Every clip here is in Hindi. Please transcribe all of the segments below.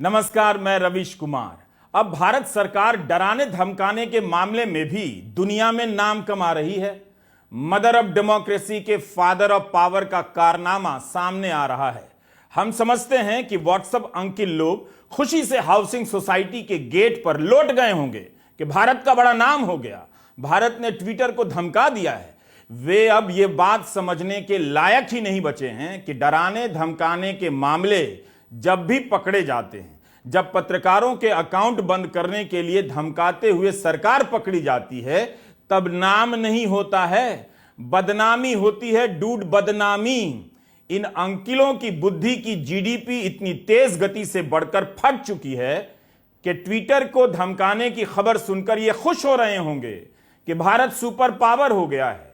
नमस्कार, मैं रवीश कुमार। अब भारत सरकार डराने धमकाने के मामले में भी दुनिया में नाम कमा रही है। मदर ऑफ डेमोक्रेसी के फादर ऑफ पावर का कारनामा सामने आ रहा है। हम समझते हैं कि व्हाट्सएप अंकिल लोग खुशी से हाउसिंग सोसाइटी के गेट पर लौट गए होंगे कि भारत का बड़ा नाम हो गया, भारत ने ट्विटर को धमका दिया है। वे अब ये बात समझने के लायक ही नहीं बचे हैं कि डराने धमकाने के मामले जब भी पकड़े जाते हैं, जब पत्रकारों के अकाउंट बंद करने के लिए धमकाते हुए सरकार पकड़ी जाती है, तब नाम नहीं होता है, बदनामी होती है। डूड, बदनामी। इन अंकिलों की बुद्धि की जीडीपी इतनी तेज गति से बढ़कर फट चुकी है कि ट्विटर को धमकाने की खबर सुनकर ये खुश हो रहे होंगे कि भारत सुपर पावर हो गया है।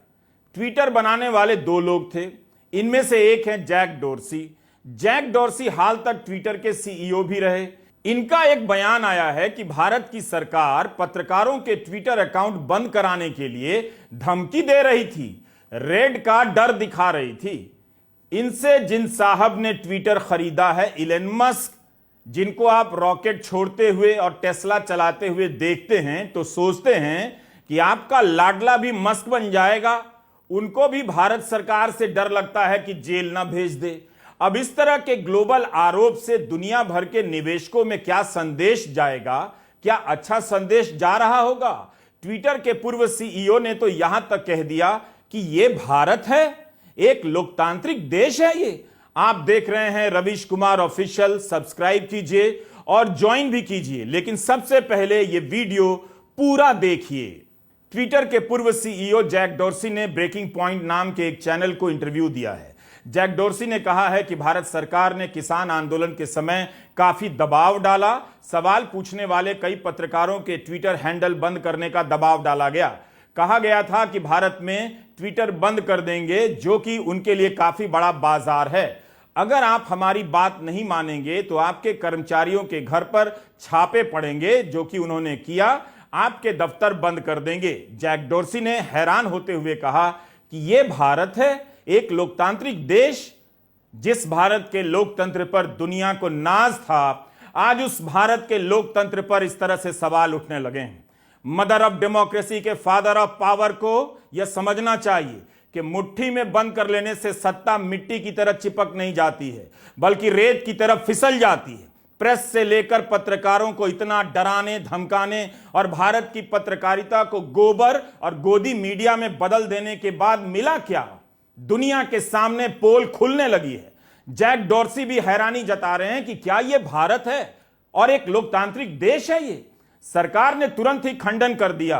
ट्विटर बनाने वाले दो लोग थे, इनमें से एक है जैक डोर्सी। जैक डोर्सी हाल तक ट्विटर के सीईओ भी रहे। इनका एक बयान आया है कि भारत की सरकार पत्रकारों के ट्विटर अकाउंट बंद कराने के लिए धमकी दे रही थी, रेड का डर दिखा रही थी। इनसे जिन साहब ने ट्विटर खरीदा है, इलन मस्क, जिनको आप रॉकेट छोड़ते हुए और टेस्ला चलाते हुए देखते हैं तो सोचते हैं कि आपका लाडला भी मस्क बन जाएगा। उनको भी भारत सरकार से डर लगता है कि जेल ना भेज दे। अब इस तरह के ग्लोबल आरोप से दुनिया भर के निवेशकों में क्या संदेश जाएगा? क्या अच्छा संदेश जा रहा होगा? ट्विटर के पूर्व सीईओ ने तो यहां तक कह दिया कि यह भारत है, एक लोकतांत्रिक देश है। ये आप देख रहे हैं रवीश कुमार ऑफिशियल। सब्सक्राइब कीजिए और ज्वाइन भी कीजिए, लेकिन सबसे पहले यह वीडियो पूरा देखिए। ट्विटर के पूर्व सीईओ जैक डोर्सी ने ब्रेकिंग पॉइंट नाम के एक चैनल को इंटरव्यू दिया है। जैक डोर्सी ने कहा है कि भारत सरकार ने किसान आंदोलन के समय काफी दबाव डाला। सवाल पूछने वाले कई पत्रकारों के ट्विटर हैंडल बंद करने का दबाव डाला गया। कहा गया था कि भारत में ट्विटर बंद कर देंगे, जो कि उनके लिए काफी बड़ा बाजार है। अगर आप हमारी बात नहीं मानेंगे तो आपके कर्मचारियों के घर पर छापे पड़ेंगे, जो कि उन्होंने किया। आपके दफ्तर बंद कर देंगे। जैक डोर्सी ने हैरान होते हुए कहा कि यह भारत है, एक लोकतांत्रिक देश। जिस भारत के लोकतंत्र पर दुनिया को नाज था, आज उस भारत के लोकतंत्र पर इस तरह से सवाल उठने लगे हैं। मदर ऑफ डेमोक्रेसी के फादर ऑफ पावर को यह समझना चाहिए कि मुट्ठी में बंद कर लेने से सत्ता मिट्टी की तरह चिपक नहीं जाती है, बल्कि रेत की तरफ फिसल जाती है। प्रेस से लेकर पत्रकारों को इतना डराने धमकाने और भारत की पत्रकारिता को गोबर और गोदी मीडिया में बदल देने के बाद मिला क्या? दुनिया के सामने पोल खुलने लगी है। जैक डोर्सी भी हैरानी जता रहे हैं कि क्या यह भारत है और एक लोकतांत्रिक देश है ये? सरकार ने तुरंत ही खंडन कर दिया,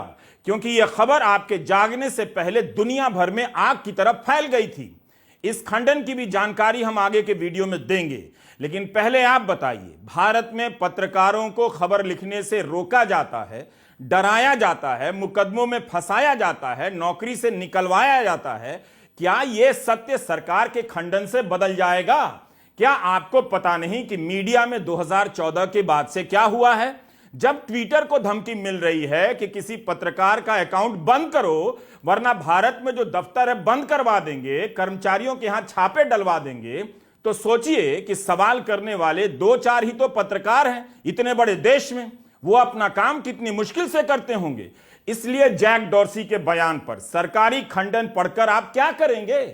क्योंकि यह खबर आपके जागने से पहले दुनिया भर में आग की तरफ फैल गई थी। इस खंडन की भी जानकारी हम आगे के वीडियो में देंगे, लेकिन पहले आप बताइए, भारत में पत्रकारों को खबर लिखने से रोका जाता है, डराया जाता है, मुकदमों में फंसाया जाता है, नौकरी से निकलवाया जाता है। क्या यह सत्य सरकार के खंडन से बदल जाएगा? क्या आपको पता नहीं कि मीडिया में 2014 के बाद से क्या हुआ है? जब ट्विटर को धमकी मिल रही है कि किसी पत्रकार का अकाउंट बंद करो, वरना भारत में जो दफ्तर है बंद करवा देंगे, कर्मचारियों के यहां छापे डलवा देंगे, तो सोचिए कि सवाल करने वाले दो चार ही तो पत्रकार हैं इतने बड़े देश में। वो अपना काम कितनी मुश्किल से करते होंगे। इसलिए जैक डोर्सी के बयान पर सरकारी खंडन पढ़कर आप क्या करेंगे?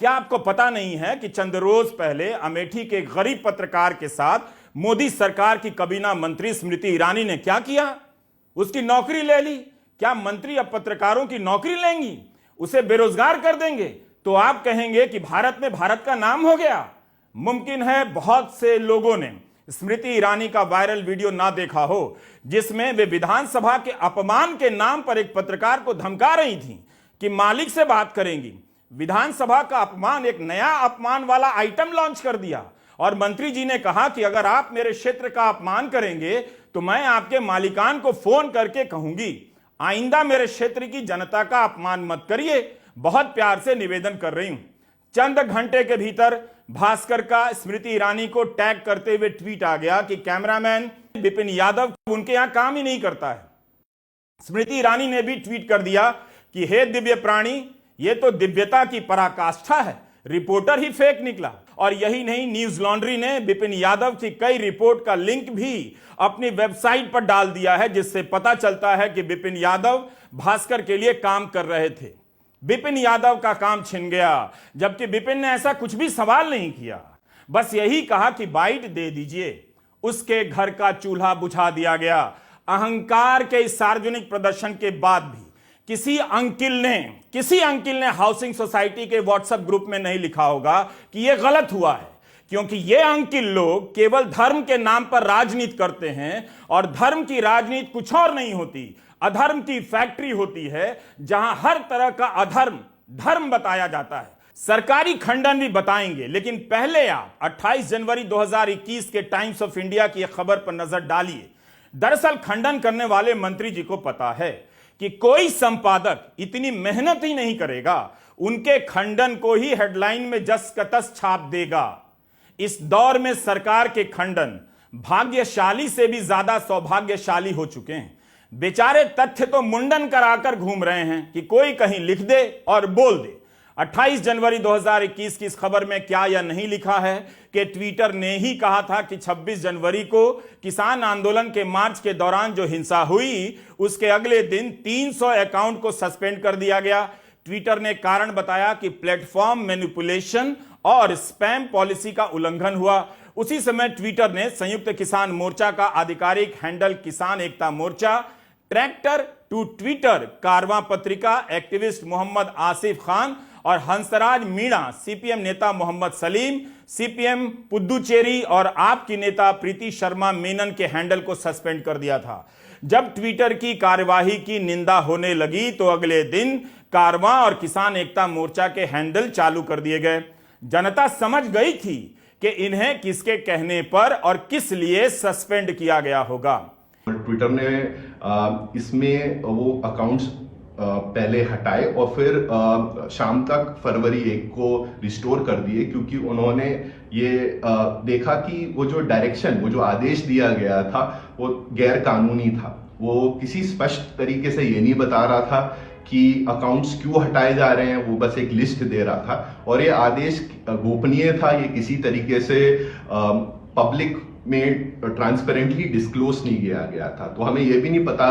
क्या आपको पता नहीं है कि चंद रोज पहले अमेठी के गरीब पत्रकार के साथ मोदी सरकार की काबीना मंत्री स्मृति ईरानी ने क्या किया? उसकी नौकरी ले ली। क्या मंत्री अब पत्रकारों की नौकरी लेंगी? उसे बेरोजगार कर देंगे? तो आप कहेंगे कि भारत में भारत का नाम हो गया। मुमकिन है बहुत से लोगों ने स्मृति ईरानी का वायरल वीडियो ना देखा हो, जिसमें वे विधानसभा के अपमान के नाम पर एक पत्रकार को धमका रही थी कि मालिक से बात करेंगी। विधानसभा का अपमान, एक नया अपमान वाला आइटम लॉन्च कर दिया और मंत्री जी ने कहा कि अगर आप मेरे क्षेत्र का अपमान करेंगे तो मैं आपके मालिकान को फोन करके कहूंगी, आइंदा मेरे क्षेत्र की जनता का अपमान मत करिए। बहुत प्यार से निवेदन कर रही हूं। चंद घंटे के भीतर भास्कर का स्मृति ईरानी को टैग करते हुए ट्वीट आ गया कि कैमरामैन विपिन यादव उनके यहां काम ही नहीं करता है। स्मृति ईरानी ने भी ट्वीट कर दिया कि हे दिव्य प्राणी, ये तो दिव्यता की पराकाष्ठा है, रिपोर्टर ही फेक निकला। और यही नहीं, न्यूज लॉन्ड्री ने बिपिन यादव की कई रिपोर्ट का लिंक भी अपनी वेबसाइट पर डाल दिया है, जिससे पता चलता है कि बिपिन यादव भास्कर के लिए काम कर रहे थे। बिपिन यादव का काम छिन गया, जबकि बिपिन ने ऐसा कुछ भी सवाल नहीं किया, बस यही कहा कि बाइट दे दीजिए। उसके घर का चूल्हा बुझा दिया गया। अहंकार के इस सार्वजनिक प्रदर्शन के बाद भी किसी अंकिल ने हाउसिंग सोसाइटी के व्हाट्सएप ग्रुप में नहीं लिखा होगा कि यह गलत हुआ है, क्योंकि ये अंकिल लोग केवल धर्म के नाम पर राजनीति करते हैं, और धर्म की राजनीति कुछ और नहीं होती, अधर्म की फैक्ट्री होती है, जहां हर तरह का अधर्म धर्म बताया जाता है। सरकारी खंडन भी बताएंगे, लेकिन पहले आप 28 जनवरी 2021 के टाइम्स ऑफ इंडिया की एक खबर पर नजर डालिए। दरअसल खंडन करने वाले मंत्री जी को पता है कि कोई संपादक इतनी मेहनत ही नहीं करेगा, उनके खंडन को ही हेडलाइन में जस का तस छाप देगा। इस दौर में सरकार के खंडन भाग्यशाली से भी ज्यादा सौभाग्यशाली हो चुके हैं। बेचारे तथ्य तो मुंडन कराकर घूम रहे हैं कि कोई कहीं लिख दे और बोल दे। 28 जनवरी 2021 की इस खबर में क्या यह नहीं लिखा है कि ट्विटर ने ही कहा था कि 26 जनवरी को किसान आंदोलन के मार्च के दौरान जो हिंसा हुई, उसके अगले दिन 300 अकाउंट को सस्पेंड कर दिया गया। ट्विटर ने कारण बताया कि प्लेटफॉर्म मैनिपुलेशन और स्पैम पॉलिसी का उल्लंघन हुआ। उसी समय ट्विटर ने संयुक्त किसान मोर्चा का आधिकारिक हैंडल किसान एकता मोर्चा, ट्रैक्टर टू ट्विटर, कारवां पत्रिका, एक्टिविस्ट मोहम्मद आसिफ खान और हंसराज मीणा, सीपीएम नेता मोहम्मद सलीम, सीपीएम पुदुचेरी और आपकी नेता प्रीति शर्मा मेनन के हैंडल को सस्पेंड कर दिया था। जब ट्विटर की कार्यवाही की निंदा होने लगी तो अगले दिन कारवां और किसान एकता मोर्चा के हैंडल चालू कर दिए गए। जनता समझ गई थी कि इन्हें किसके कहने पर और किस लिए सस्पेंड किया गया होगा। ट्विटर ने इसमें वो अकाउंट्स पहले हटाए और फिर शाम तक फरवरी 1 को रिस्टोर कर दिए, क्योंकि उन्होंने ये देखा कि वो जो डायरेक्शन, वो जो आदेश दिया गया था वो गैर कानूनी था। वो किसी स्पष्ट तरीके से ये नहीं बता रहा था कि अकाउंट्स क्यों हटाए जा रहे हैं, वो बस एक लिस्ट दे रहा था। और ये आदेश गोपनीय था, ये किसी तरीके से पब्लिक में ट्रांसपेरेंटली डिस्क्लोज नहीं किया गया था। तो हमें यह भी नहीं पता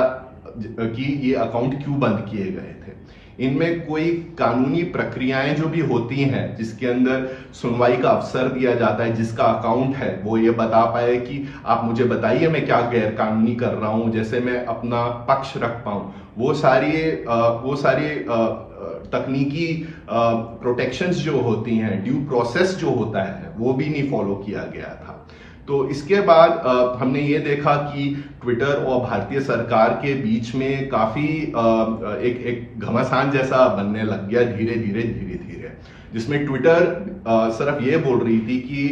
कि ये अकाउंट क्यों बंद किए गए थे। इनमें कोई कानूनी प्रक्रियाएं जो भी होती हैं, जिसके अंदर सुनवाई का अवसर दिया जाता है, जिसका अकाउंट है वो ये बता पाए कि आप मुझे बताइए मैं क्या गैर कानूनी कर रहा हूं, जैसे मैं अपना पक्ष रख पाऊं, वो सारी तकनीकी प्रोटेक्शंस जो होती हैं, ड्यू प्रोसेस जो होता है, वो भी नहीं फॉलो किया गया था। तो इसके बाद हमने ये देखा कि ट्विटर और भारतीय सरकार के बीच में काफी एक घमासान जैसा बनने लग गया धीरे धीरे, जिसमें ट्विटर सिर्फ ये बोल रही थी कि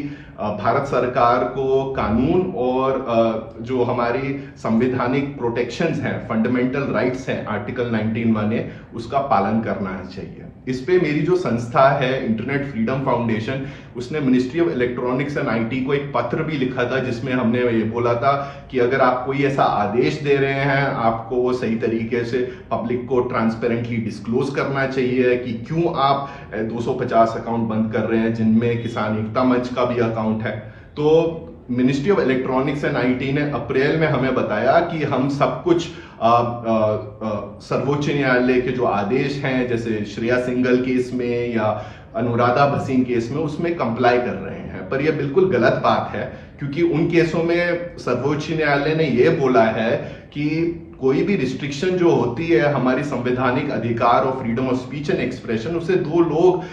भारत सरकार को कानून और जो हमारी संवैधानिक प्रोटेक्शंस हैं, फंडामेंटल राइट्स हैं, आर्टिकल 19(1) उसका पालन करना चाहिए। इस पे मेरी जो संस्था है इंटरनेट फ्रीडम फाउंडेशन, उसने ministry of electronics and IT को एक पत्र भी लिखा था, जिसमें हमने ये बोला था कि अगर आप कोई ऐसा आदेश दे रहे हैं, आपको वो सही तरीके से पब्लिक को ट्रांसपेरेंटली डिस्क्लोज करना चाहिए कि क्यों आप 250 अकाउंट बंद कर रहे हैं, जिनमें किसान एकता मंच का भी अकाउंट है। तो ministry of electronics and IT ने अप्रैल में हमें बताया कि हम सब कुछ सर्वोच्च न्यायालय के जो आदेश हैं, जैसे श्रेया सिंगल केस में या अनुराधा भसीन केस में, उसमें कंप्लाई कर रहे हैं। पर यह बिल्कुल गलत बात है, क्योंकि उन केसों में सर्वोच्च न्यायालय ने यह बोला है कि कोई भी रिस्ट्रिक्शन जो होती है हमारी संवैधानिक अधिकार और freedom of speech and expression, उससे दो लोग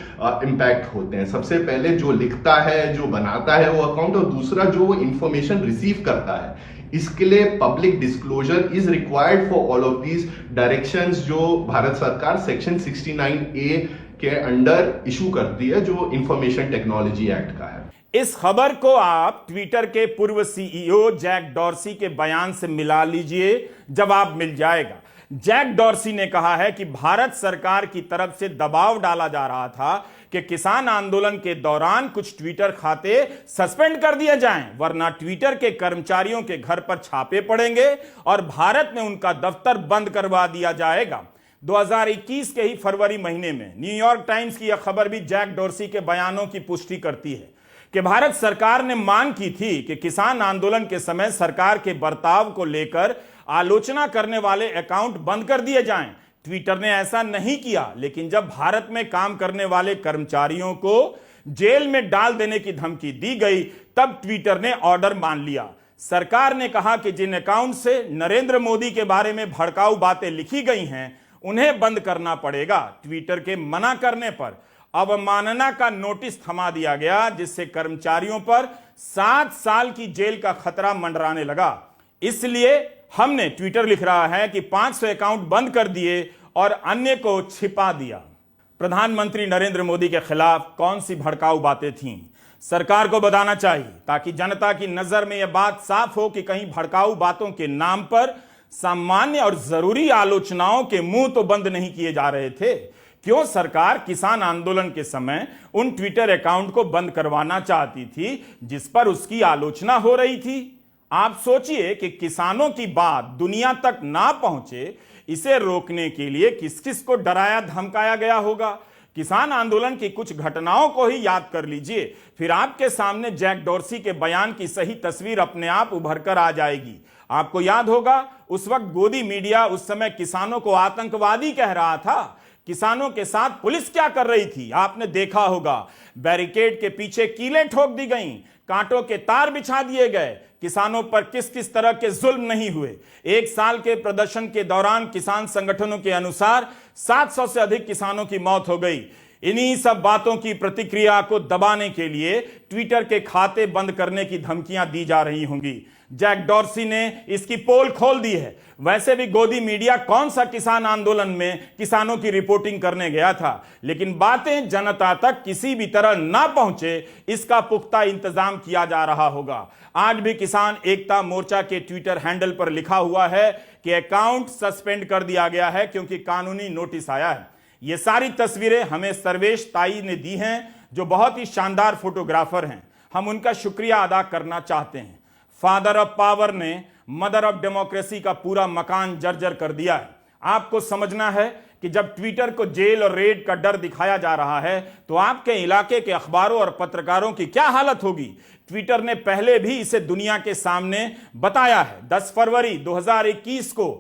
इंपैक्ट होते हैं। सबसे पहले जो लिखता है, जो बनाता है वो अकाउंट, और दूसरा जो वो इंफॉर्मेशन रिसीव करता है। इसके लिए public disclosure is required for all of these directions, जो भारत सरकार सेक्शन 69A के अंडर इशू करती है, जो इंफॉर्मेशन टेक्नोलॉजी एक्ट का है। इस खबर को आप ट्विटर के पूर्व सीईओ जैक डॉर्सी के बयान से मिला लीजिए, जवाब मिल जाएगा। जैक डॉर्सी ने कहा है कि भारत सरकार की तरफ से दबाव डाला जा रहा था कि किसान आंदोलन के दौरान कुछ ट्विटर खाते सस्पेंड कर दिए जाएं, वरना ट्विटर के कर्मचारियों के घर पर छापे पड़ेंगे और भारत में उनका दफ्तर बंद करवा दिया जाएगा। 2021 के ही फरवरी महीने में न्यूयॉर्क टाइम्स की यह खबर भी जैक डॉर्सी के बयानों की पुष्टि करती है। कि भारत सरकार ने मांग की थी कि किसान आंदोलन के समय सरकार के बर्ताव को लेकर आलोचना करने वाले अकाउंट बंद कर दिए जाएं। ट्विटर ने ऐसा नहीं किया, लेकिन जब भारत में काम करने वाले कर्मचारियों को जेल में डाल देने की धमकी दी गई, तब ट्विटर ने ऑर्डर मान लिया। सरकार ने कहा कि जिन अकाउंट से नरेंद्र मोदी के बारे में भड़काऊ बातें लिखी गई हैं, उन्हें बंद करना पड़ेगा। ट्विटर के मना करने पर अवमानना का नोटिस थमा दिया गया, जिससे कर्मचारियों पर 7 साल की जेल का खतरा मंडराने लगा। इसलिए हमने, ट्विटर लिख रहा है, कि 500 अकाउंट बंद कर दिए और अन्य को छिपा दिया। प्रधानमंत्री नरेंद्र मोदी के खिलाफ कौन सी भड़काऊ बातें थीं, सरकार को बताना चाहिए, ताकि जनता की नजर में यह बात साफ हो कि कहीं भड़काऊ बातों के नाम पर सामान्य और जरूरी आलोचनाओं के मुंह तो बंद नहीं किए जा रहे थे। क्यों सरकार किसान आंदोलन के समय उन ट्विटर अकाउंट को बंद करवाना चाहती थी जिस पर उसकी आलोचना हो रही थी? आप सोचिए कि किसानों की बात दुनिया तक ना पहुंचे, इसे रोकने के लिए किस किस को डराया धमकाया गया होगा। किसान आंदोलन की कुछ घटनाओं को ही याद कर लीजिए, फिर आपके सामने जैक डॉर्सी के बयान की सही तस्वीर अपने आप उभर कर आ जाएगी। आपको याद होगा, उस वक्त गोदी मीडिया उस समय किसानों को आतंकवादी कह रहा था। किसानों के साथ पुलिस क्या कर रही थी आपने देखा होगा। बैरिकेड के पीछे कीलें ठोक दी गईं, कांटों के तार बिछा दिए गए। किसानों पर किस किस तरह के जुल्म नहीं हुए। 1 साल के प्रदर्शन के दौरान किसान संगठनों के अनुसार 700 से अधिक किसानों की मौत हो गई। इन्हीं सब बातों की प्रतिक्रिया को दबाने के लिए ट्विटर के खाते बंद करने की धमकियां दी जा रही होंगी। जैक डॉर्सी ने इसकी पोल खोल दी है। वैसे भी गोदी मीडिया कौन सा किसान आंदोलन में किसानों की रिपोर्टिंग करने गया था, लेकिन बातें जनता तक किसी भी तरह ना पहुंचे, इसका पुख्ता इंतजाम किया जा रहा होगा। आज भी किसान एकता मोर्चा के ट्विटर हैंडल पर लिखा हुआ है कि अकाउंट सस्पेंड कर दिया गया है क्योंकि कानूनी नोटिस आया है। ये सारी तस्वीरें हमें सर्वेश ताई ने दी हैं, जो बहुत ही शानदार फोटोग्राफर हैं। हम उनका शुक्रिया अदा करना चाहते हैं। फादर ऑफ पावर ने मदर ऑफ डेमोक्रेसी का पूरा मकान जर्जर कर दिया है। आपको समझना है कि जब ट्विटर को जेल और रेड का डर दिखाया जा रहा है, तो आपके इलाके के अखबारों और पत्रकारों की क्या हालत होगी। ट्विटर ने पहले भी इसे दुनिया के सामने बताया है। 10 फरवरी 2021 को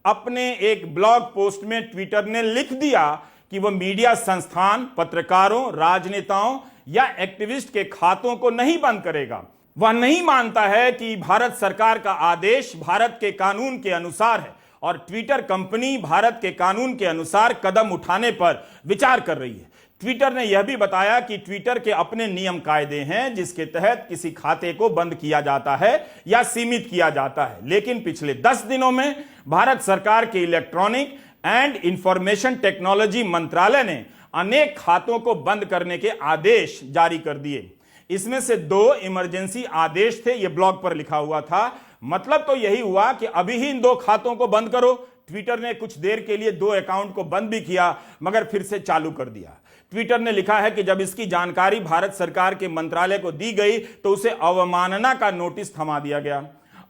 अपने एक ब्लॉग पोस्ट में ट्विटर ने लिख दिया कि वह मीडिया संस्थान, पत्रकारों, राजनेताओं या एक्टिविस्ट के खातों को नहीं बंद करेगा। वह नहीं मानता है कि भारत सरकार का आदेश भारत के कानून के अनुसार है और ट्विटर कंपनी भारत के कानून के अनुसार कदम उठाने पर विचार कर रही है। ट्विटर ने यह भी बताया कि ट्विटर के अपने नियम कायदे हैं जिसके तहत किसी खाते को बंद किया जाता है या सीमित किया जाता है, लेकिन पिछले 10 दिनों में भारत सरकार के इलेक्ट्रॉनिक एंड इंफॉर्मेशन टेक्नोलॉजी मंत्रालय ने अनेक खातों को बंद करने के आदेश जारी कर दिए। इसमें से 2 इमरजेंसी आदेश थे, यह ब्लॉग पर लिखा हुआ था। मतलब तो यही हुआ कि अभी ही इन 2 खातों को बंद करो। ट्विटर ने कुछ देर के लिए 2 अकाउंट को बंद भी किया, मगर फिर से चालू कर दिया। ट्विटर ने लिखा है कि जब इसकी जानकारी भारत सरकार के मंत्रालय को दी गई तो उसे अवमानना का नोटिस थमा दिया गया।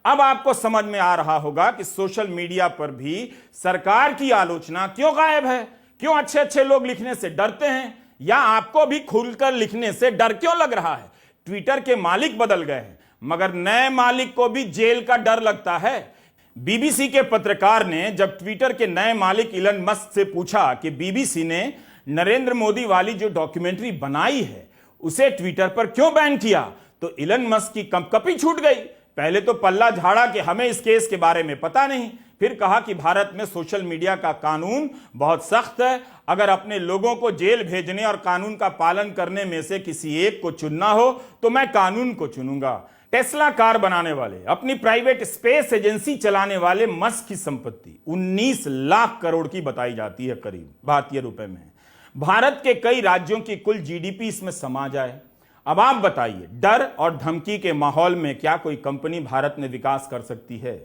अब आपको समझ में आ रहा होगा कि सोशल मीडिया पर भी सरकार की आलोचना क्यों गायब है। क्यों अच्छे अच्छे लोग लिखने से डरते हैं, या आपको भी खुलकर लिखने से डर क्यों लग रहा है। ट्विटर के मालिक बदल गए हैं, मगर नए मालिक को भी जेल का डर लगता है। बीबीसी के पत्रकार ने जब ट्विटर के नए मालिक इलन मस्क से पूछा कि बीबीसी ने नरेंद्र मोदी वाली जो डॉक्यूमेंट्री बनाई है उसे ट्विटर पर क्यों बैन किया, तो इलन मस्क की कंपकपी छूट गई। पहले तो पल्ला झाड़ा कि हमें इस केस के बारे में पता नहीं, फिर कहा कि भारत में सोशल मीडिया का कानून बहुत सख्त है। अगर अपने लोगों को जेल भेजने और कानून का पालन करने में से किसी एक को चुनना हो तो मैं कानून को चुनूंगा। टेस्ला कार बनाने वाले, अपनी प्राइवेट स्पेस एजेंसी चलाने वाले मस्क की संपत्ति 19 लाख करोड़ की बताई जाती है, करीब भारतीय रुपए में। भारत के कई राज्यों की कुल जीडीपी इसमें समा जाए। अब आप बताइए, डर और धमकी के माहौल में क्या कोई कंपनी भारत में विकास कर सकती है?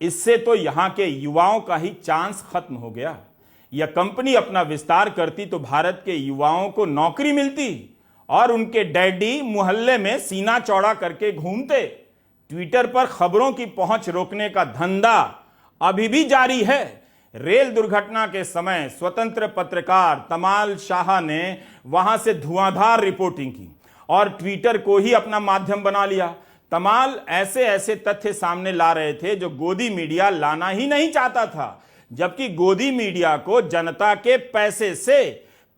इससे तो यहां के युवाओं का ही चांस खत्म हो गया। यह कंपनी अपना विस्तार करती तो भारत के युवाओं को नौकरी मिलती और उनके डैडी मोहल्ले में सीना चौड़ा करके घूमते। ट्विटर पर खबरों की पहुंच रोकने का धंधा अभी भी जारी है। रेल दुर्घटना के समय स्वतंत्र पत्रकार तमाल शाह ने वहां से धुआंधार रिपोर्टिंग की और ट्विटर को ही अपना माध्यम बना लिया। तमाल ऐसे ऐसे तथ्य सामने ला रहे थे जो गोदी मीडिया लाना ही नहीं चाहता था, जबकि गोदी मीडिया को जनता के पैसे से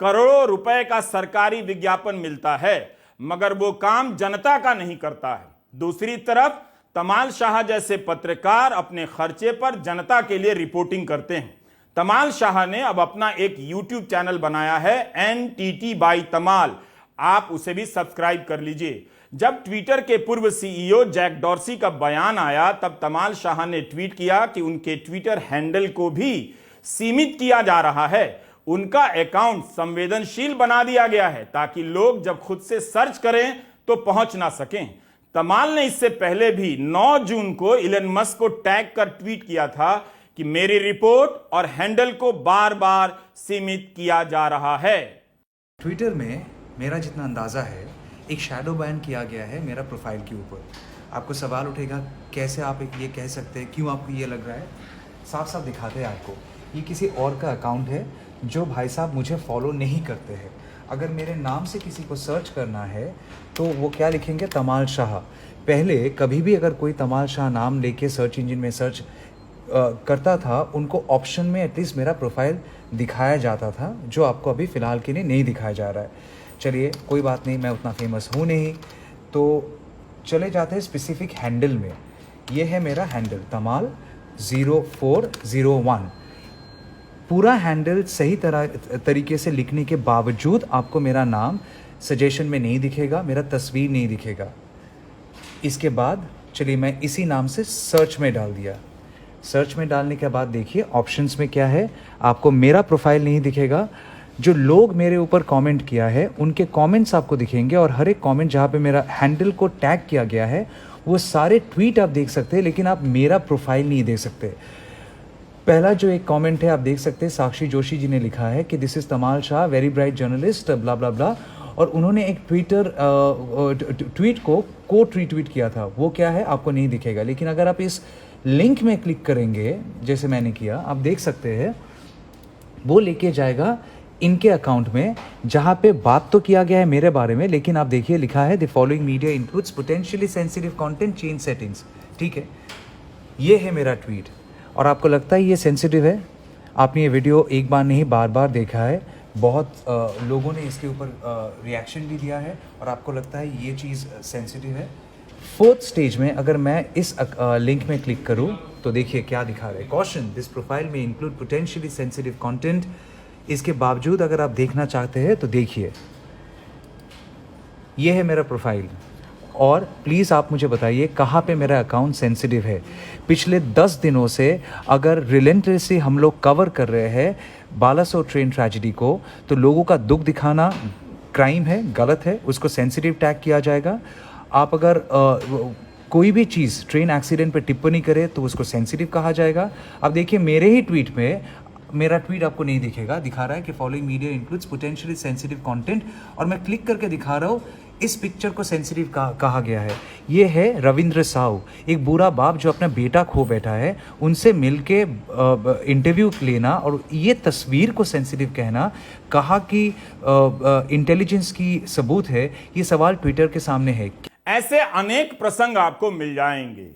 करोड़ों रुपए का सरकारी विज्ञापन मिलता है, मगर वो काम जनता का नहीं करता है। दूसरी तरफ तमाल शाह जैसे पत्रकार अपने खर्चे पर जनता के लिए रिपोर्टिंग करते हैं। तमाल शाह ने अब अपना एक यूट्यूब चैनल बनाया है, NTT बाई तमाल। आप उसे भी सब्सक्राइब कर लीजिए। जब ट्विटर के पूर्व CEO जैक डॉर्सी का बयान आया, तब तमाल शाह ने ट्वीट किया कि उनके ट्विटर हैंडल को भी सीमित किया जा रहा है। उनका अकाउंट संवेदनशील बना दिया गया है ताकि लोग जब खुद से सर्च करें तो पहुंच ना सकें। तमाल ने इससे पहले भी 9 जून को इलन मस्क को टैग कर ट्वीट किया था कि मेरी रिपोर्ट और हैंडल को बार बार सीमित किया जा रहा है। ट्विटर में मेरा जितना अंदाज़ा है, एक शैडो बैन किया गया है मेरा प्रोफाइल के ऊपर। आपको सवाल उठेगा कैसे आप ये कह सकते हैं, क्यों आपको ये लग रहा है? साफ साफ दिखाते हैं आपको। ये किसी और का अकाउंट है जो भाई साहब मुझे फॉलो नहीं करते हैं। अगर मेरे नाम से किसी को सर्च करना है तो वो क्या लिखेंगे? तमाल शाह। पहले कभी भी अगर कोई तमाल शाह नाम लेके सर्च इंजन में सर्च करता था, उनको ऑप्शन में एटलीस्ट मेरा प्रोफाइल दिखाया जाता था, जो आपको अभी फ़िलहाल के लिए नहीं दिखाया जा रहा है। चलिए कोई बात नहीं, मैं उतना फेमस हूँ नहीं, तो चले जाते हैं स्पेसिफिक हैंडल में। ये है मेरा हैंडल तमाल 0401। पूरा हैंडल सही तरीके से लिखने के बावजूद आपको मेरा नाम सजेशन में नहीं दिखेगा, मेरा तस्वीर नहीं दिखेगा। इसके बाद चलिए मैं इसी नाम से सर्च में डाल दिया। सर्च में डालने के बाद देखिए ऑप्शंस में क्या है, आपको मेरा प्रोफाइल नहीं दिखेगा। जो लोग मेरे ऊपर कमेंट किया है उनके कमेंट्स आपको दिखेंगे, और हर एक कमेंट जहाँ पे मेरा हैंडल को टैग किया गया है वो सारे ट्वीट आप देख सकते हैं, लेकिन आप मेरा प्रोफाइल नहीं देख सकते। पहला जो एक कमेंट है आप देख सकते हैं, साक्षी जोशी जी ने लिखा है कि this is Tamal Shah, very bright journalist, blah blah blah, और उन्होंने एक ट्वीट को रीट्वीट किया था। वो क्या है आपको नहीं दिखेगा, लेकिन अगर आप इस लिंक में क्लिक करेंगे जैसे मैंने किया, आप देख सकते हैं वो लेके जाएगा इनके अकाउंट में, जहाँ पे बात तो किया गया है मेरे बारे में, लेकिन आप देखिए लिखा है the following media includes potentially sensitive content, change settings. ठीक है, ये है मेरा ट्वीट, और आपको लगता है ये सेंसिटिव है? आपने ये वीडियो एक बार नहीं बार बार देखा है, बहुत लोगों ने इसके ऊपर रिएक्शन भी दिया है, और आपको लगता है ये चीज़ सेंसिटिव है। 4th स्टेज में अगर मैं इस लिंक में क्लिक करूं तो देखिए क्या दिखा रहा है, कॉशन दिस प्रोफाइल में इंक्लूड पोटेंशियली सेंसिटिव कंटेंट। इसके बावजूद अगर आप देखना चाहते हैं तो देखिए ये है मेरा प्रोफाइल, और प्लीज़ आप मुझे बताइए कहाँ पे मेरा अकाउंट सेंसिटिव है। पिछले 10 दिनों से अगर रिलेंटलेसली हम लोग कवर कर रहे हैं बालासोर ट्रेन ट्रेजेडी को, तो लोगों का दुख दिखाना क्राइम है, गलत है, उसको सेंसिटिव टैग किया जाएगा। आप अगर कोई भी चीज़ ट्रेन एक्सीडेंट पे टिप्पणी करे तो उसको सेंसिटिव कहा जाएगा। अब देखिए मेरे ही ट्वीट में मेरा ट्वीट आपको नहीं दिखेगा, दिखा रहा है कि following media includes potentially sensitive content, और मैं क्लिक करके दिखा रहा हूँ इस पिक्चर को सेंसिटिव कहा गया है। ये है रविंद्र साहू, एक बुरा बाप जो अपना बेटा खो बैठा है, उनसे मिलके इंटरव्यू लेना और ये तस्वीर को सेंसिटिव कहना, कहा कि इंटेलिजेंस की सबूत है, ये सवाल ट्विटर के सामने है। ऐसे अनेक प्रसंग आपको मिल जाएंगे।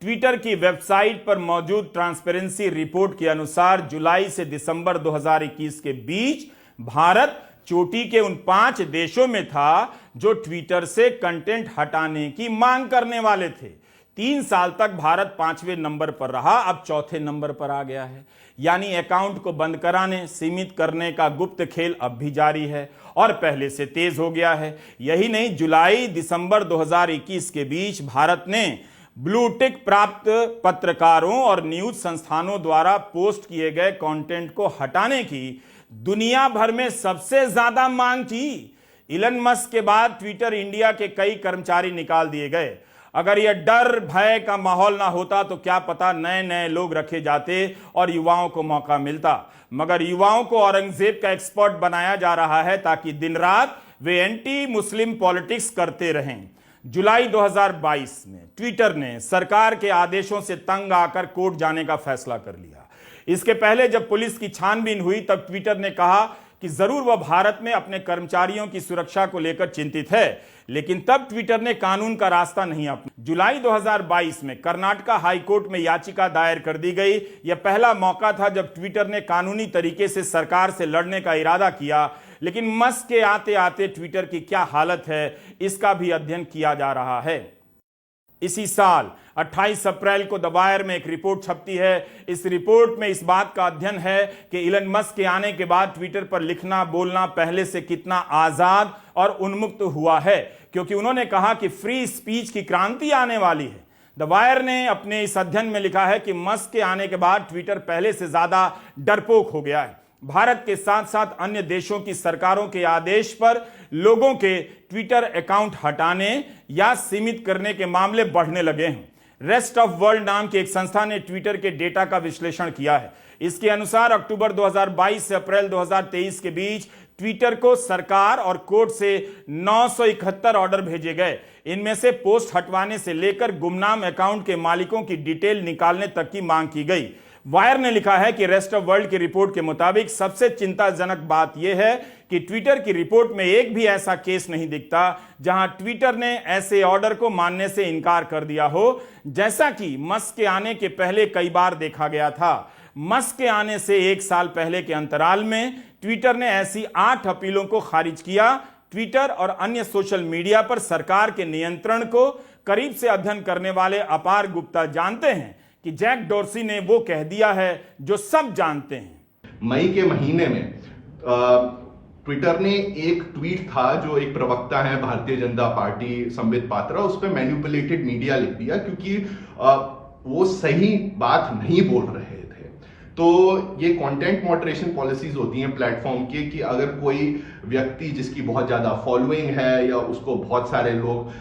ट्विटर की वेबसाइट पर मौजूद ट्रांसपेरेंसी रिपोर्ट के अनुसार जुलाई से दिसंबर 2021 के बीच भारत चोटी के उन 5 देशों में था जो ट्विटर से कंटेंट हटाने की मांग करने वाले थे। 3 साल तक भारत 5वें नंबर पर रहा, अब 4थे नंबर पर आ गया है। यानी अकाउंट को बंद कराने, सीमित करने का गुप्त खेल अब भी जारी है और पहले से तेज हो गया है। यही नहीं, जुलाई दिसंबर 2021 के बीच भारत ने ब्लू टिक प्राप्त पत्रकारों और न्यूज संस्थानों द्वारा पोस्ट किए गए कंटेंट को हटाने की दुनिया भर में सबसे ज्यादा मांग की। इलन मस्क के बाद ट्विटर इंडिया के कई कर्मचारी निकाल दिए गए। अगर यह डर भय का माहौल ना होता तो क्या पता नए नए लोग रखे जाते और युवाओं को मौका मिलता, मगर युवाओं को औरंगजेब का एक्सपर्ट बनाया जा रहा है ताकि दिन रात वे एंटी मुस्लिम पॉलिटिक्स करते रहें। जुलाई 2022 में ट्विटर ने सरकार के आदेशों से तंग आकर कोर्ट जाने का फैसला कर लिया। इसके पहले जब पुलिस की छानबीन हुई तब ट्विटर ने कहा कि जरूर वह भारत में अपने कर्मचारियों की सुरक्षा को लेकर चिंतित है, लेकिन तब ट्विटर ने कानून का रास्ता नहीं अपनाया। जुलाई 2022 में कर्नाटका हाई कोर्ट में याचिका दायर कर दी गई। यह पहला मौका था जब ट्विटर ने कानूनी तरीके से सरकार से लड़ने का इरादा किया। लेकिन मस्क के आते आते ट्विटर की क्या हालत है, इसका भी अध्ययन किया जा रहा है। इसी साल 28 अप्रैल को द वायर में एक रिपोर्ट छपती है। इस रिपोर्ट में इस बात का अध्ययन है कि इलन मस्क के आने के बाद ट्विटर पर लिखना बोलना पहले से कितना आजाद और उन्मुक्त हुआ है, क्योंकि उन्होंने कहा कि फ्री स्पीच की क्रांति आने वाली है। द वायर ने अपने इस अध्ययन में लिखा है कि मस्क के आने के बाद ट्विटर पहले से ज्यादा डरपोक हो गया है। भारत के साथ साथ अन्य देशों की सरकारों के आदेश पर लोगों के ट्विटर अकाउंट हटाने या सीमित करने के मामले बढ़ने लगे हैं। रेस्ट ऑफ वर्ल्ड नाम की एक संस्था ने ट्विटर के डेटा का विश्लेषण किया है। इसके अनुसार अक्टूबर 2022 से अप्रैल 2023 के बीच ट्विटर को सरकार और कोर्ट से 971 ऑर्डर भेजे गए। इनमें से पोस्ट हटवाने से लेकर गुमनाम अकाउंट के मालिकों की डिटेल निकालने तक की मांग की गई। वायर ने लिखा है कि रेस्ट ऑफ वर्ल्ड की रिपोर्ट के मुताबिक सबसे चिंताजनक बात यह है कि ट्विटर की रिपोर्ट में एक भी ऐसा केस नहीं दिखता जहां ट्विटर ने ऐसे ऑर्डर को मानने से इनकार कर दिया हो, जैसा कि मस्क के आने के पहले कई बार देखा गया था। मस्क के आने से 1 साल पहले के अंतराल में ट्विटर ने ऐसी 8 अपीलों को खारिज किया। ट्विटर और अन्य सोशल मीडिया पर सरकार के नियंत्रण को करीब से अध्ययन करने वाले अपार गुप्ता जानते हैं कि जैक डोर्सी ने वो कह दिया है जो सब जानते हैं। मई के महीने में ट्विटर ने एक ट्वीट था, जो एक प्रवक्ता है भारतीय जनता पार्टी संबित पात्रा, उस पर मैनिपुलेटेड मीडिया लिख दिया, क्योंकि वो सही बात नहीं बोल रहे थे। तो ये कंटेंट मॉडरेशन पॉलिसीज होती हैं प्लेटफॉर्म की, कि अगर कोई व्यक्ति जिसकी बहुत ज्यादा फॉलोइंग है या उसको बहुत सारे लोग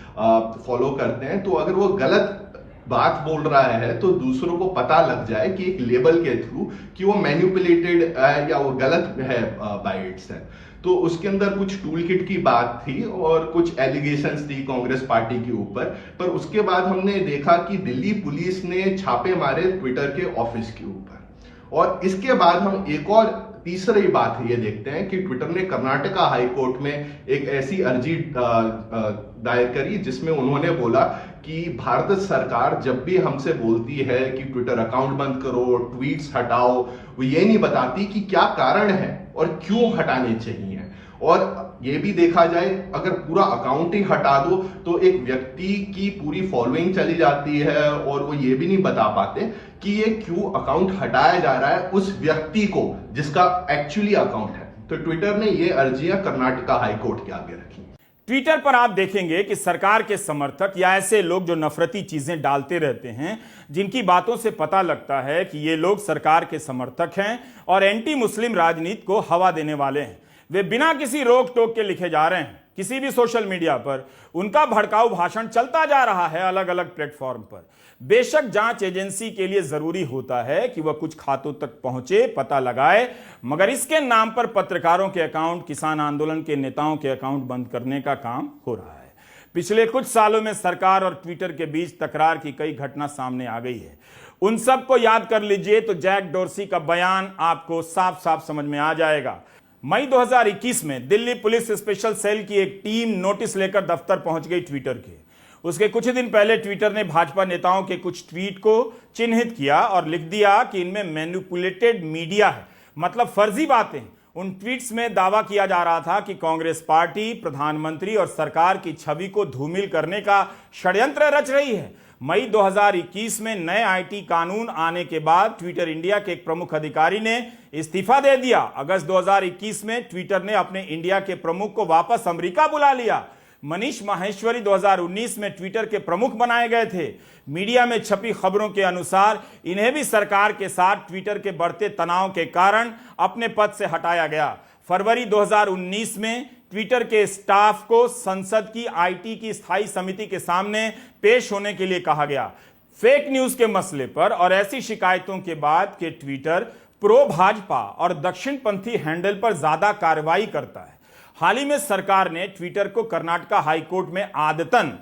फॉलो करते हैं, तो अगर वो गलत बात बोल रहा है तो दूसरों को पता लग जाए कि एक लेबल के थ्रू कि वो मैनिपुलेटेड है या वो गलत है बाइट्स है। तो उसके अंदर कुछ टूल किट की बात थी और कुछ एलिगेशंस थी कांग्रेस पार्टी के ऊपर। पर उसके बाद हमने देखा कि दिल्ली पुलिस ने छापे मारे ट्विटर के ऑफिस के ऊपर, और इसके बाद हम एक और तीसरी बात ये देखते हैं कि ट्विटर ने कर्नाटका हाई कोर्ट में एक ऐसी अर्जी दायर करी जिसमें उन्होंने बोला कि भारत सरकार जब भी हमसे बोलती है कि ट्विटर अकाउंट बंद करो, ट्वीट्स हटाओ, वो ये नहीं बताती कि क्या कारण है और क्यों हटाने चाहिए। और ये भी देखा जाए, अगर पूरा अकाउंट ही हटा दो तो एक व्यक्ति की पूरी फॉलोइंग चली जाती है और वो ये भी नहीं बता पाते कि ये क्यों अकाउंट हटाया जा रहा है उस व्यक्ति को जिसका एक्चुअली अकाउंट है। तो ट्विटर ने ये अर्जियां कर्नाटका हाई कोर्ट के आगे रखी। ट्विटर पर आप देखेंगे कि सरकार के समर्थक या ऐसे लोग जो नफरती चीजें डालते रहते हैं, जिनकी बातों से पता लगता है कि ये लोग सरकार के समर्थक हैं और एंटी मुस्लिम राजनीति को हवा देने वाले हैं, वे बिना किसी रोक टोक के लिखे जा रहे हैं। किसी भी सोशल मीडिया पर उनका भड़काऊ भाषण चलता जा रहा है अलग अलग प्लेटफॉर्म पर। बेशक जांच एजेंसी के लिए जरूरी होता है कि वह कुछ खातों तक पहुंचे, पता लगाए, मगर इसके नाम पर पत्रकारों के अकाउंट, किसान आंदोलन के नेताओं के अकाउंट बंद करने का काम हो रहा है। पिछले कुछ सालों में सरकार और ट्विटर के बीच तकरार की कई घटना सामने आ गई है। उन सब को याद कर लीजिए तो जैक डोर्सी का बयान आपको साफ साफ समझ में आ जाएगा। मई 2021 में दिल्ली पुलिस स्पेशल सेल की एक टीम नोटिस लेकर दफ्तर पहुंच गई ट्विटर के। उसके कुछ दिन पहले ट्विटर ने भाजपा नेताओं के कुछ ट्वीट को चिन्हित किया और लिख दिया कि इनमें मैनिपुलेटेड मीडिया है, मतलब फर्जी बातें। उन ट्वीट्स में दावा किया जा रहा था कि कांग्रेस पार्टी, प्रधानमंत्री और सरकार की छवि को धूमिल करने का षड्यंत्र रच रही है। मई 2021 में नए आईटी कानून आने के बाद ट्विटर इंडिया के एक प्रमुख अधिकारी ने इस्तीफा दे दिया। अगस्त 2021 में ट्विटर ने अपने इंडिया के प्रमुख को वापस अमेरिका बुला लिया। मनीष माहेश्वरी 2019 में ट्विटर के प्रमुख बनाए गए थे। मीडिया में छपी खबरों के अनुसार इन्हें भी सरकार के साथ ट्विटर के बढ़ते तनाव के कारण अपने पद से हटाया गया। फरवरी 2019 में ट्विटर के स्टाफ को संसद की आईटी की स्थायी समिति के सामने पेश होने के लिए कहा गया, फेक न्यूज के मसले पर और ऐसी शिकायतों के बाद कि ट्विटर प्रो भाजपा और दक्षिणपंथी हैंडल पर ज्यादा कार्रवाई करता है। हाल ही में सरकार ने ट्विटर को कर्नाटका हाई कोर्ट में आदतन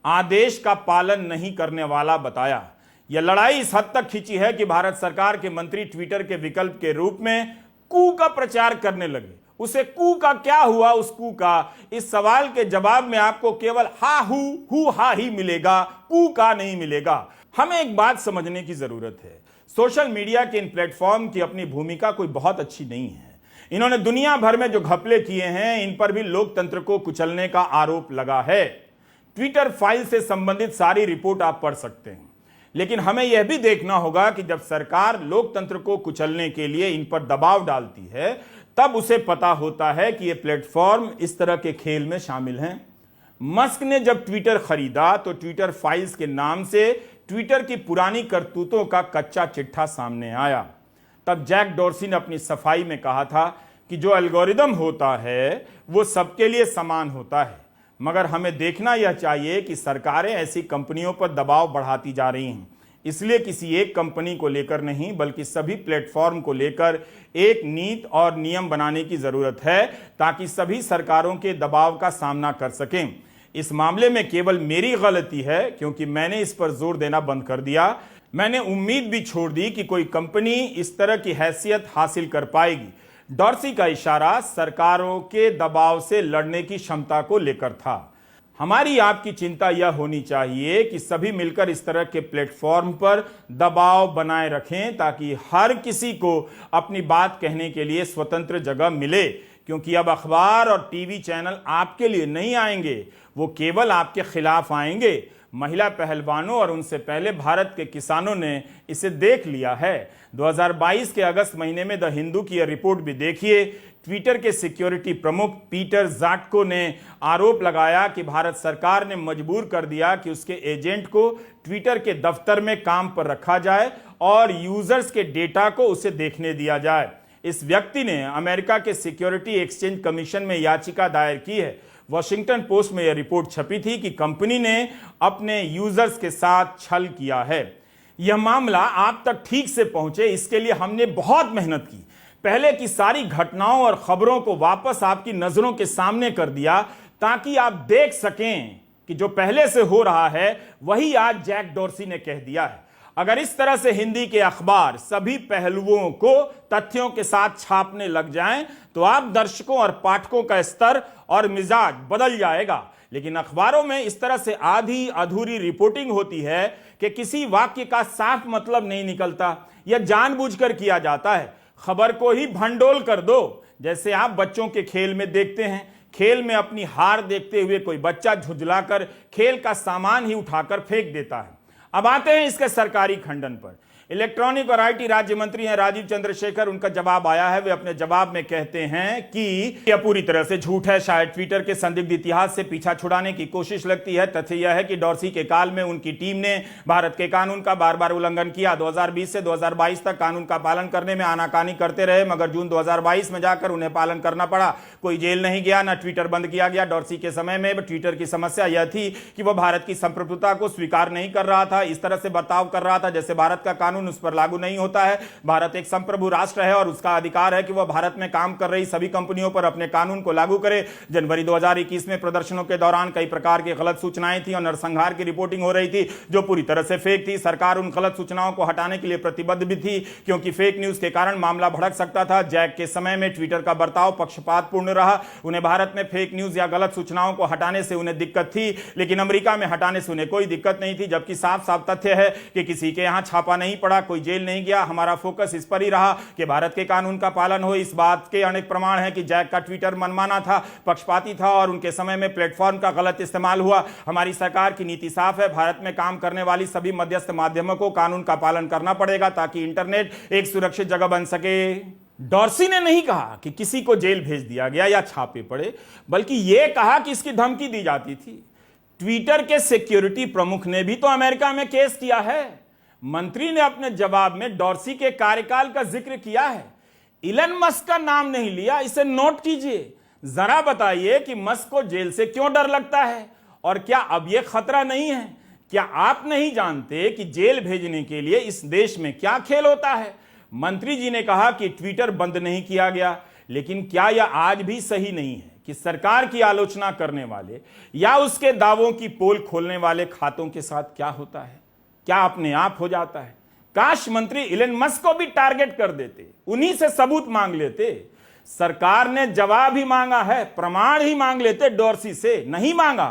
आदेश का पालन नहीं करने वाला बताया। यह लड़ाई इस हद तक खिंची है कि भारत सरकार के मंत्री ट्विटर के विकल्प के रूप में कू का प्रचार करने लगे। उसे कू का क्या हुआ उस कू का, इस सवाल के जवाब में आपको केवल हु हा ही मिलेगा, कू का नहीं मिलेगा। हमें एक बात समझने की जरूरत है, सोशल मीडिया के इन प्लेटफॉर्म की अपनी भूमिका कोई बहुत अच्छी नहीं है। इन्होंने दुनिया भर में जो घपले किए हैं, इन पर भी लोकतंत्र को कुचलने का आरोप लगा है। ट्विटर फाइल से संबंधित सारी रिपोर्ट आप पढ़ सकते हैं, लेकिन हमें यह भी देखना होगा कि जब सरकार लोकतंत्र को कुचलने के लिए इन पर दबाव डालती है, तब उसे पता होता है कि ये प्लेटफॉर्म इस तरह के खेल में शामिल हैं। मस्क ने जब ट्विटर खरीदा तो ट्विटर फाइल्स के नाम से ट्विटर की पुरानी करतूतों का कच्चा चिट्ठा सामने आया। तब जैक डॉर्सी ने अपनी सफाई में कहा था कि जो एल्गोरिदम होता है वो सबके लिए समान होता है, मगर हमें देखना यह चाहिए कि सरकारें ऐसी कंपनियों पर दबाव बढ़ाती जा रही हैं। इसलिए किसी एक कंपनी को लेकर नहीं, बल्कि सभी प्लेटफॉर्म को लेकर एक नीति और नियम बनाने की जरूरत है, ताकि सभी सरकारों के दबाव का सामना कर सकें। इस मामले में केवल मेरी गलती है, क्योंकि मैंने इस पर जोर देना बंद कर दिया। मैंने उम्मीद भी छोड़ दी कि कोई कंपनी इस तरह की हैसियत हासिल कर पाएगी। डॉर्सी का इशारा सरकारों के दबाव से लड़ने की क्षमता को लेकर था। हमारी आपकी चिंता यह होनी चाहिए कि सभी मिलकर इस तरह के प्लेटफॉर्म पर दबाव बनाए रखें, ताकि हर किसी को अपनी बात कहने के लिए स्वतंत्र जगह मिले। क्योंकि अब अखबार और टीवी चैनल आपके लिए नहीं आएंगे, वो केवल आपके खिलाफ आएंगे। महिला पहलवानों और उनसे पहले भारत के किसानों ने इसे देख लिया है। 2022 के अगस्त महीने में द हिंदू की यह रिपोर्ट भी देखिए। ट्विटर के सिक्योरिटी प्रमुख पीटर ज़ाटको ने आरोप लगाया कि भारत सरकार ने मजबूर कर दिया कि उसके एजेंट को ट्विटर के दफ्तर में काम पर रखा जाए और यूजर्स के डेटा को उसे देखने दिया जाए। इस व्यक्ति ने अमेरिका के सिक्योरिटी एक्सचेंज कमीशन में याचिका दायर की है। वॉशिंगटन पोस्ट में यह रिपोर्ट छपी थी कि कंपनी ने अपने यूजर्स के साथ छल किया है। यह मामला आप तक ठीक से पहुंचे, इसके लिए हमने बहुत मेहनत की। पहले की सारी घटनाओं और खबरों को वापस आपकी नजरों के सामने कर दिया, ताकि आप देख सकें कि जो पहले से हो रहा है वही आज जैक डॉर्सी ने कह दिया है। अगर इस तरह से हिंदी के अखबार सभी पहलुओं को तथ्यों के साथ छापने लग जाएं, तो आप दर्शकों और पाठकों का स्तर और मिजाज बदल जाएगा। लेकिन अखबारों में इस तरह से आधी अधूरी रिपोर्टिंग होती है कि किसी वाक्य का साफ मतलब नहीं निकलता। यह जानबूझकर किया जाता है। खबर को ही भंडोल कर दो, जैसे आप बच्चों के खेल में देखते हैं। खेल में अपनी हार देखते हुए कोई बच्चा झुंझलाकर खेल का सामान ही उठाकर फेंक देता है। अब आते हैं इसके सरकारी खंडन पर। इलेक्ट्रॉनिक और आईटी राज्य मंत्री हैं राजीव चंद्रशेखर, उनका जवाब आया है। वे अपने जवाब में कहते हैं कि यह पूरी तरह से झूठ है। शायद ट्विटर के संदिग्ध इतिहास से पीछा छुड़ाने की कोशिश लगती है। तथ्य यह है कि डॉर्सी के काल में उनकी टीम ने भारत के कानून का बार बार उल्लंघन किया। 2020 से 2022 तक कानून का पालन करने में आनाकानी करते रहे, मगर जून 2022 में जाकर उन्हें पालन करना पड़ा। कोई जेल नहीं गया, न ट्विटर बंद किया गया। डॉर्सी के समय में ट्विटर की समस्या यह थी कि वह भारत की संप्रभुता को स्वीकार नहीं कर रहा था। इस तरह से बर्ताव कर रहा था जैसे भारत का कानून उस पर लागू नहीं होता है। भारत एक संप्रभु राष्ट्र है और उसका अधिकार है कि वह भारत में काम कर रही सभी कंपनियों पर अपने कानून को लागू करे। जनवरी 2021 में प्रदर्शनों के दौरान कई प्रकार की गलत सूचनाएं थी और नरसंहार की रिपोर्टिंग हो रही थी, जो पूरी तरह से फेक थी। सरकार उन गलत सूचनाओं को हटाने के लिए प्रतिबद्ध भी थी, क्योंकि फेक न्यूज के कारण मामला भड़क सकता था। जैक के समय में ट्विटर का बर्ताव पक्षपातपूर्ण रहा। उन्हें भारत में फेक न्यूज या गलत सूचनाओं को हटाने से उन्हें दिक्कत थी, लेकिन अमेरिका में हटाने से उन्हें कोई दिक्कत नहीं थी। जबकि साफ साफ तथ्य है कि किसी के यहां छापा नहीं पड़ा, कोई जेल नहीं गया। हमारा फोकस इस पर ही रहा कि भारत के कानून का पालन हो। इस बात के अनेक प्रमाण हैं कि जैक का ट्विटर मनमाना था, पक्षपाती था और उनके समय में प्लेटफॉर्म का गलत इस्तेमाल हुआ। हमारी सरकार की नीति साफ है, भारत में काम करने वाली सभी मध्यस्थ माध्यमों को कानून का पालन करना पड़ेगा, ताकि इंटरनेट एक सुरक्षित जगह बन सके। डॉर्सी ने नहीं कहा कि किसी को जेल भेज दिया गया या छापे पड़े, बल्कि यह कहा कि इसकी धमकी दी जाती थी। ट्विटर के सिक्योरिटी प्रमुख ने भी तो अमेरिका में केस किया है। मंत्री ने अपने जवाब में डॉर्सी के कार्यकाल का जिक्र किया है, इलन मस्क का नाम नहीं लिया। इसे नोट कीजिए। जरा बताइए कि मस्क को जेल से क्यों डर लगता है, और क्या अब यह खतरा नहीं है? क्या आप नहीं जानते कि जेल भेजने के लिए इस देश में क्या खेल होता है? मंत्री जी ने कहा कि ट्विटर बंद नहीं किया गया, लेकिन क्या यह आज भी सही नहीं है कि सरकार की आलोचना करने वाले या उसके दावों की पोल खोलने वाले खातों के साथ क्या होता है? क्या अपने आप हो जाता है? काश मंत्री इलन मस्क को भी टारगेट कर देते, उन्हीं से सबूत मांग लेते। सरकार ने जवाब ही मांगा है, प्रमाण ही मांग लेते डॉर्सी से, नहीं मांगा।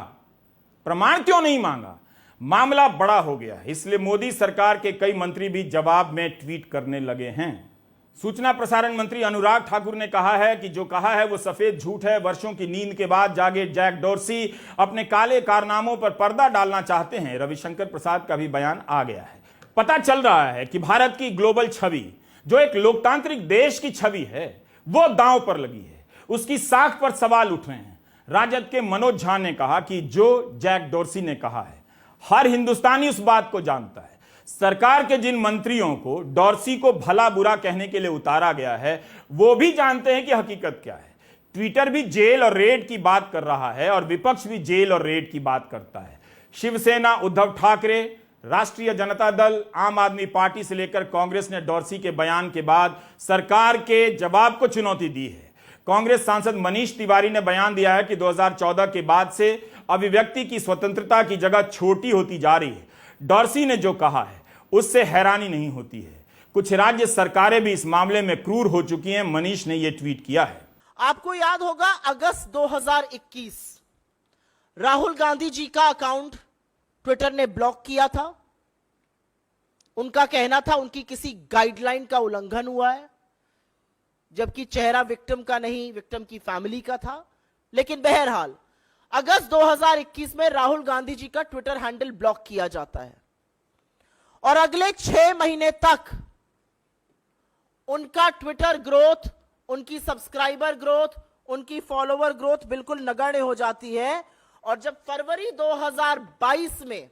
प्रमाण क्यों नहीं मांगा? मामला बड़ा हो गया, इसलिए मोदी सरकार के कई मंत्री भी जवाब में ट्वीट करने लगे हैं। सूचना प्रसारण मंत्री अनुराग ठाकुर ने कहा है कि जो कहा है वो सफेद झूठ है। वर्षों की नींद के बाद जागे जैक डॉर्सी अपने काले कारनामों पर पर्दा डालना चाहते हैं। रविशंकर प्रसाद का भी बयान आ गया है। पता चल रहा है कि भारत की ग्लोबल छवि, जो एक लोकतांत्रिक देश की छवि है, वो दांव पर लगी है। उसकी साख पर सवाल उठ रहे हैं। राजद के मनोज झा ने कहा कि जो जैक डॉर्सी ने कहा है, हर हिंदुस्तानी उस बात को जानता है। सरकार के जिन मंत्रियों को डॉर्सी को भला बुरा कहने के लिए उतारा गया है, वो भी जानते हैं कि हकीकत क्या है। ट्विटर भी जेल और रेड की बात कर रहा है और विपक्ष भी जेल और रेड की बात करता है। शिवसेना, उद्धव ठाकरे, राष्ट्रीय जनता दल, आम आदमी पार्टी से लेकर कांग्रेस ने डॉर्सी के बयान के बाद सरकार के जवाब को चुनौती दी है। कांग्रेस सांसद मनीष तिवारी ने बयान दिया है कि 2014 के बाद से अभिव्यक्ति की स्वतंत्रता की जगह छोटी होती जा रही है। डॉर्सी ने जो कहा है उससे हैरानी नहीं होती है। कुछ राज्य सरकारें भी इस मामले में क्रूर हो चुकी हैं। मनीष ने यह ट्वीट किया है। आपको याद होगा अगस्त 2021 राहुल गांधी जी का अकाउंट ट्विटर ने ब्लॉक किया था। उनका कहना था उनकी किसी गाइडलाइन का उल्लंघन हुआ है, जबकि चेहरा विक्टिम का नहीं, विक्टिम की फैमिली का था। लेकिन बहरहाल अगस्त 2021 में राहुल गांधी जी का ट्विटर हैंडल ब्लॉक किया जाता है और अगले 6 महीने तक उनका ट्विटर ग्रोथ, उनकी सब्सक्राइबर ग्रोथ, उनकी फॉलोवर ग्रोथ बिल्कुल नगण्य हो जाती है। और जब फरवरी 2022 में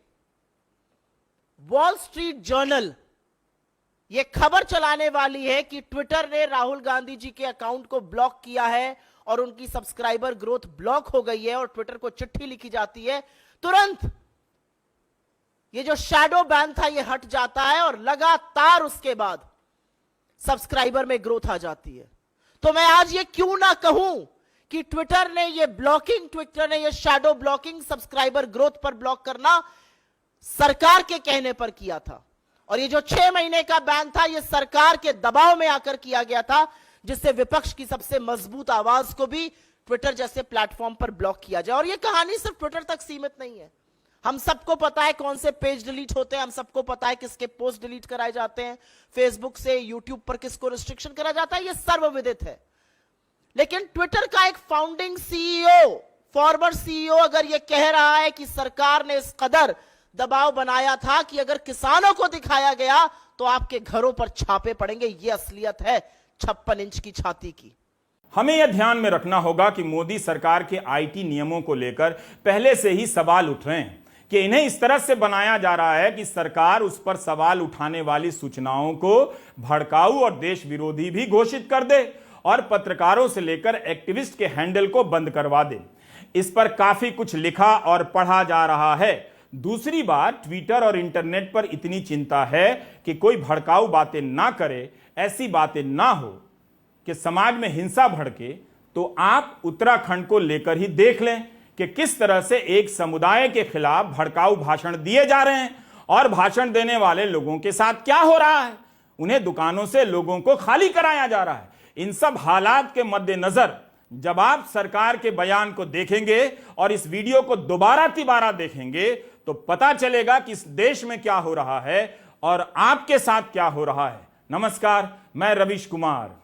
वॉल स्ट्रीट जर्नल यह खबर चलाने वाली है कि ट्विटर ने राहुल गांधी जी के अकाउंट को ब्लॉक किया है और उनकी सब्सक्राइबर ग्रोथ ब्लॉक हो गई है और ट्विटर को चिट्ठी लिखी जाती है, तुरंत ये जो शैडो बैन था ये हट जाता है और लगातार उसके बाद सब्सक्राइबर में ग्रोथ आ जाती है। तो मैं आज ये क्यों ना कहूं कि ट्विटर ने ये ब्लॉकिंग, ट्विटर ने ये शैडो ब्लॉकिंग, सब्सक्राइबर ग्रोथ पर ब्लॉक करना सरकार के कहने पर किया था। और ये जो 6 महीने का बैन था ये सरकार के दबाव में आकर किया गया था, जिससे विपक्ष की सबसे मजबूत आवाज को भी ट्विटर जैसे प्लेटफॉर्म पर ब्लॉक किया जाए। और ये कहानी सिर्फ ट्विटर तक सीमित नहीं है। हम सबको पता है कौन से पेज डिलीट होते हैं, हम सबको पता है किसके पोस्ट डिलीट कराए जाते हैं, फेसबुक से, यूट्यूब पर किसको रिस्ट्रिक्शन करा जाता है, ये सर्वविदित है। लेकिन ट्विटर का एक फाउंडिंग सीईओ, फॉर्मर सीईओ अगर ये कह रहा है कि सरकार ने इस कदर दबाव बनाया था कि अगर किसानों को दिखाया गया तो आपके घरों पर छापे पड़ेंगे, ये असलियत है 56 इंच की छाती की। हमें यह ध्यान में रखना होगा कि मोदी सरकार के आईटी नियमों को लेकर पहले से ही सवाल उठ रहे हैं कि इन्हें इस तरह से बनाया जा रहा है कि सरकार उस पर सवाल उठाने वाली सूचनाओं को भड़काऊ और देश विरोधी भी घोषित कर दे और पत्रकारों से लेकर एक्टिविस्ट के हैंडल को बंद करवा दे। इस पर काफी कुछ लिखा और पढ़ा जा रहा है। दूसरी बात, ट्विटर और इंटरनेट पर इतनी चिंता है कि कोई भड़काऊ बातें ना करे, ऐसी बातें ना हो कि समाज में हिंसा भड़के, तो आप उत्तराखंड को लेकर ही देख लें कि किस तरह से एक समुदाय के खिलाफ भड़काऊ भाषण दिए जा रहे हैं और भाषण देने वाले लोगों के साथ क्या हो रहा है। उन्हें दुकानों से लोगों को खाली कराया जा रहा है। इन सब हालात के मद्देनजर जब आप सरकार के बयान को देखेंगे और इस वीडियो को दोबारा तिबारा देखेंगे तो पता चलेगा कि इस देश में क्या हो रहा है और आपके साथ क्या हो रहा है। नमस्कार, मैं रवीश कुमार।